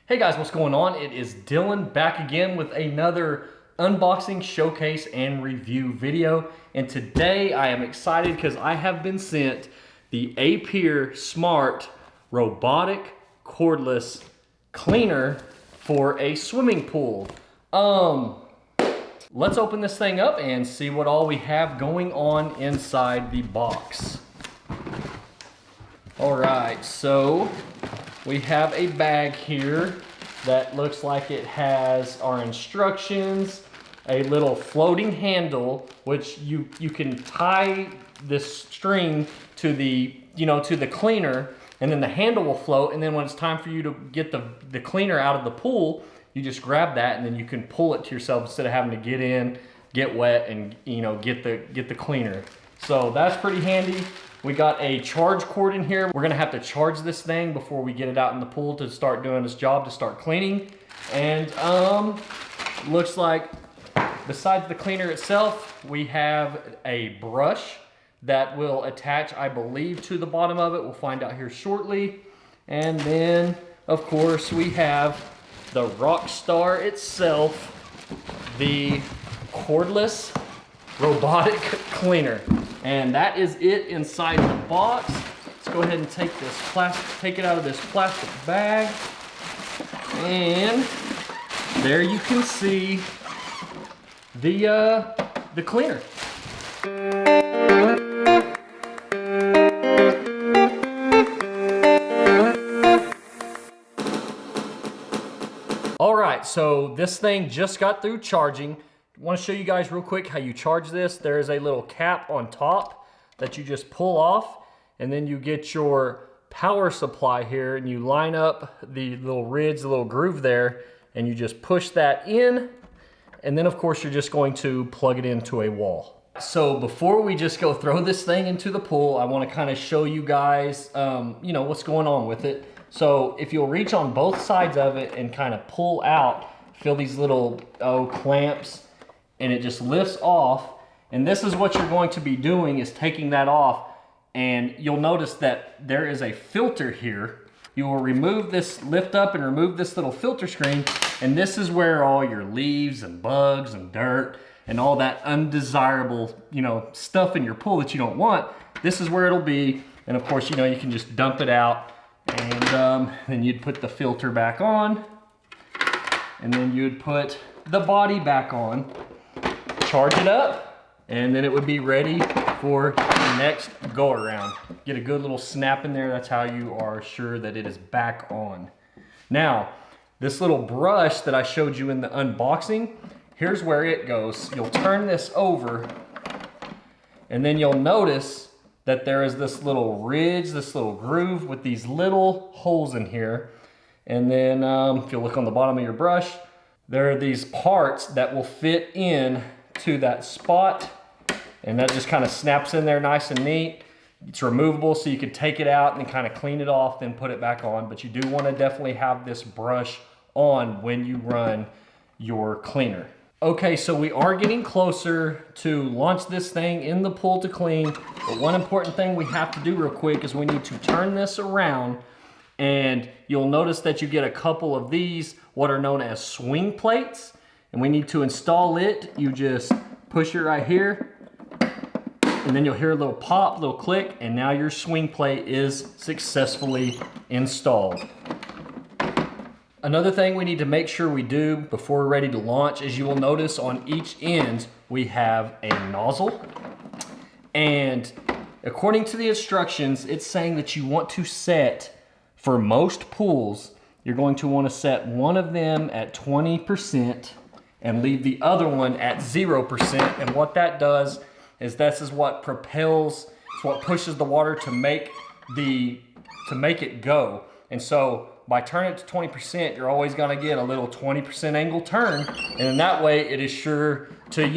Hey guys, what's going on? It is Dylan back again with another unboxing, showcase, and review video. And today I am excited because I have been sent the Aiper Smart Robotic Cordless Cleaner for a swimming pool. Let's open this thing up and see what all we have going on inside the box. All right, so we have a bag here that looks like it has our instructions, a little floating handle, which you can tie this string to the, to the cleaner, and then the handle will float, and then when it's time for you to get the cleaner out of the pool, you just grab that and then you can pull it to yourself instead of having to get in, get wet, and get the cleaner. So that's pretty handy. We got a charge cord in here. We're gonna have to charge this thing before we get it out in the pool to start doing its job, to start cleaning. And looks like besides the cleaner itself, we have a brush that will attach, I believe, to the bottom of it. We'll find out here shortly. And then, of course, we have the Rockstar itself, the cordless robotic cleaner. And that is it inside the box. Let's go ahead and take it out of this plastic bag. And there you can see the cleaner. All right, so this thing just got through charging. I want to show you guys real quick how you charge this. There is a little cap on top that you just pull off, and then you get your power supply here, and you line up the little ridge, the little groove there, and you just push that in, and then of course you're just going to plug it into a wall. So before we just go throw this thing into the pool, I want to kind of show you guys what's going on with it. So if you'll reach on both sides of it and kind of pull out, feel these little clamps, and it just lifts off. And this is what you're going to be doing, is taking that off, and you'll notice that there is a filter here. You will remove this, lift up and remove this little filter screen, and this is where all your leaves and bugs and dirt and all that undesirable stuff in your pool that you don't want, this is where it'll be. And of course, you can just dump it out, and then you'd put the filter back on, and then you'd put the body back on, charge it up, and then it would be ready for the next go around. Get a good little snap in there. That's how you are sure that it is back on. Now, this little brush that I showed you in the unboxing, here's where it goes. You'll turn this over, and then you'll notice that there is this little ridge, this little groove with these little holes in here. And then if you look on the bottom of your brush, there are these parts that will fit in to that spot, and that just kind of snaps in there nice and neat. It's removable, so you could take it out and kind of clean it off, then put it back on. But you do want to definitely have this brush on when you run your cleaner. Okay, so we are getting closer to launch this thing in the pool to clean. But one important thing we have to do real quick is we need to turn this around, and you'll notice that you get a couple of these, what are known as swing plates. And we need to install it. You just push it right here, and then you'll hear a little pop, little click, and now your swing plate is successfully installed. Another thing we need to make sure we do before we're ready to launch is, you will notice on each end we have a nozzle. And according to the instructions, it's saying that you want to set, for most pools, you're going to want to set one of them at 20% and leave the other one at 0%. And what that does is this is what propels, it's what pushes the water to make it go. And so by turning it to 20%, you're always gonna get a little 20% angle turn. And in that way, it is sure to,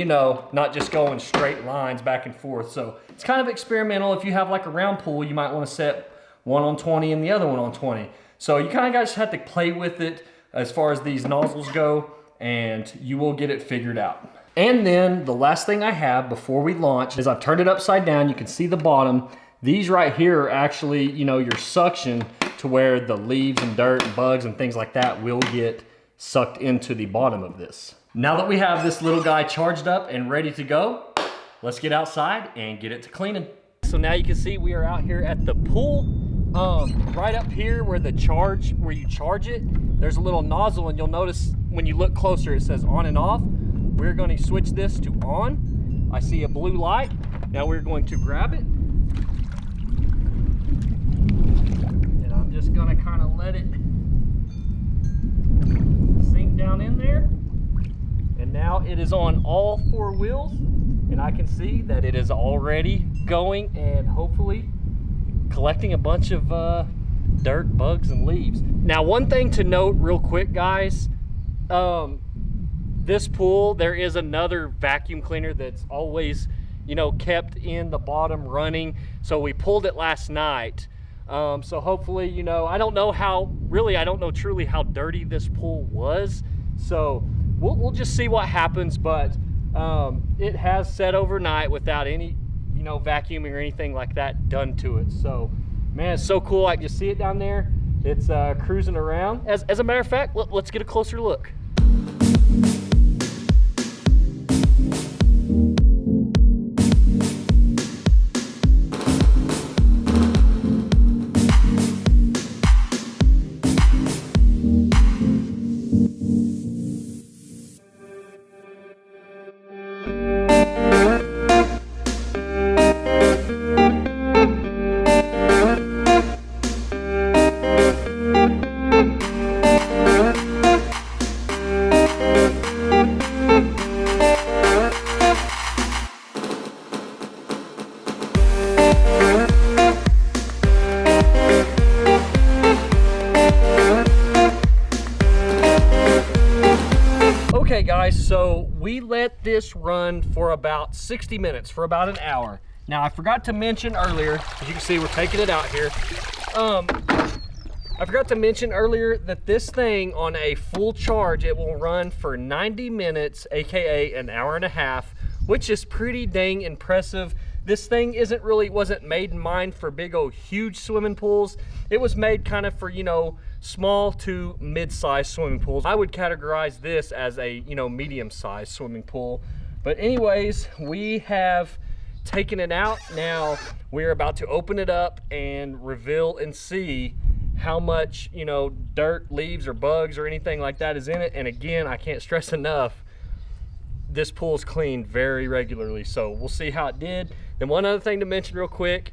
not just go in straight lines back and forth. So it's kind of experimental. If you have like a round pool, you might wanna set one on 20 and the other one on 20. So you kind of just have to play with it as far as these nozzles go, and you will get it figured out. And then the last thing I have before we launch is I've turned it upside down. You can see the bottom. These right here are actually, your suction to where the leaves and dirt and bugs and things like that will get sucked into the bottom of this. Now that we have this little guy charged up and ready to go, let's get outside and get it to cleaning. So now you can see we are out here at the pool. Right up here where you charge it, there's a little nozzle, and you'll notice when you look closer it says on and off. We're going to switch this to on. I see a blue light. Now we're going to grab it. And I'm just going to kind of let it sink down in there. And now it is on all 4 wheels. And I can see that it is already going and hopefully collecting a bunch of dirt, bugs, and leaves. Now, one thing to note real quick, guys, this pool, there is another vacuum cleaner that's always, you know, kept in the bottom running. So we pulled it last night. So hopefully, you know, I don't know truly how dirty this pool was. So we'll just see what happens, but it has set overnight without any, you know, vacuuming or anything like that done to it. So, man, it's so cool. I can just see it down there. It's cruising around. As a matter of fact, let's get a closer look. Okay guys, so we let this run for about 60 minutes, for about an hour. Now I forgot to mention earlier, as you can see we're taking it out here. I forgot to mention earlier that this thing on a full charge, it will run for 90 minutes, aka an hour and a half, which is pretty dang impressive. This thing wasn't made in mind for big old huge swimming pools. It was made kind of for, you know, small to mid-sized swimming pools. I would categorize this as a, you know, medium-sized swimming pool. But anyways, we have taken it out. Now we're about to open it up and reveal and see how much, you know, dirt, leaves, or bugs or anything like that is in it. And again, I can't stress enough, this pool is cleaned very regularly, so we'll see how it did. Then one other thing to mention real quick,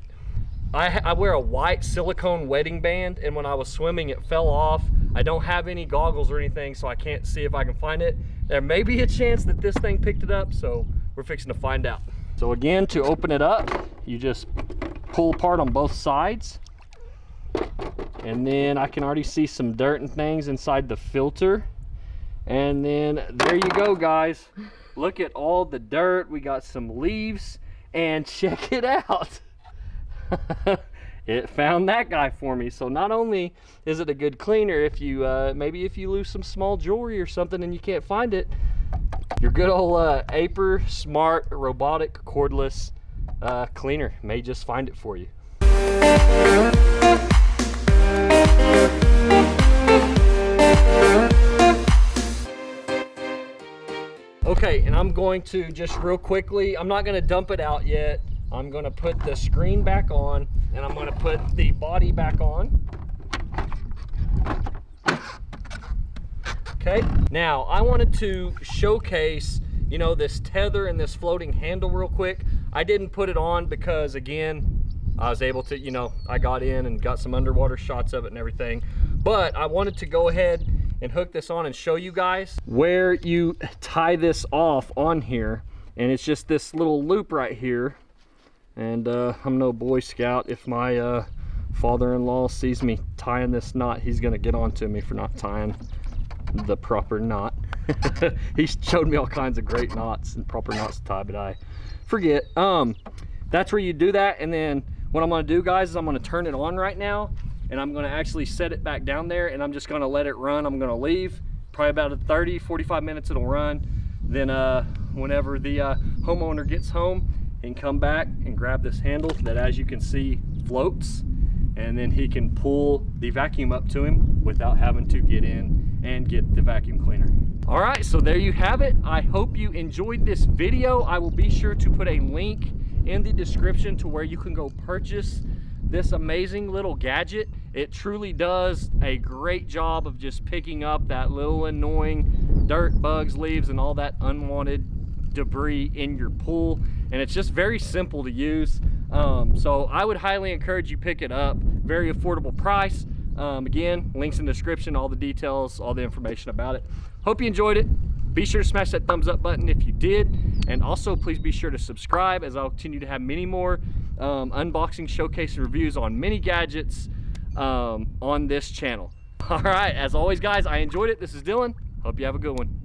I wear a white silicone wetting band, and when I was swimming it fell off. I don't have any goggles or anything, so I can't see if I can find it. There may be a chance that this thing picked it up, so we're fixing to find out. So again, to open it up, you just pull apart on both sides, and then I can already see some dirt and things inside the filter. And then there you go, guys. Look at all the dirt. We got some leaves, and check it out. It found that guy for me. So not only is it a good cleaner, if you maybe if you lose some small jewelry or something and you can't find it, your good old Aiper Smart Robotic Cordless Cleaner may just find it for you. Okay, and I'm going to just real quickly, I'm not going to dump it out yet. I'm going to put the screen back on, and I'm going to put the body back on. Okay, now I wanted to showcase, you know, this tether and this floating handle real quick. I didn't put it on because, again, I was able to, you know, I got in and got some underwater shots of it and everything. But I wanted to go ahead and hook this on and show you guys where you tie this off on here. And it's just this little loop right here. And I'm no Boy Scout. If my father-in-law sees me tying this knot, he's gonna get on to me for not tying the proper knot. He showed me all kinds of great knots and proper knots to tie, but I forget. That's where you do that. And then what I'm gonna do, guys, is I'm gonna turn it on right now, and I'm gonna actually set it back down there, and I'm just gonna let it run. I'm gonna leave probably about 30-45 minutes it'll run. Then whenever the homeowner gets home, he can come back and grab this handle that, as you can see, floats, and then he can pull the vacuum up to him without having to get in and get the vacuum cleaner. All right, so there you have it. I hope you enjoyed this video. I will be sure to put a link in the description to where you can go purchase this amazing little gadget. It truly does a great job of just picking up that little annoying dirt, bugs, leaves, and all that unwanted debris in your pool. And it's just very simple to use. So I would highly encourage you pick it up. Very affordable price. Again, links in the description, all the details, all the information about it. Hope you enjoyed it. Be sure to smash that thumbs up button if you did. And also please be sure to subscribe, as I'll continue to have many more unboxing, showcase, and reviews on many gadgets on this channel. All right, as always guys, I enjoyed it. This is Dylan. Hope you have a good one.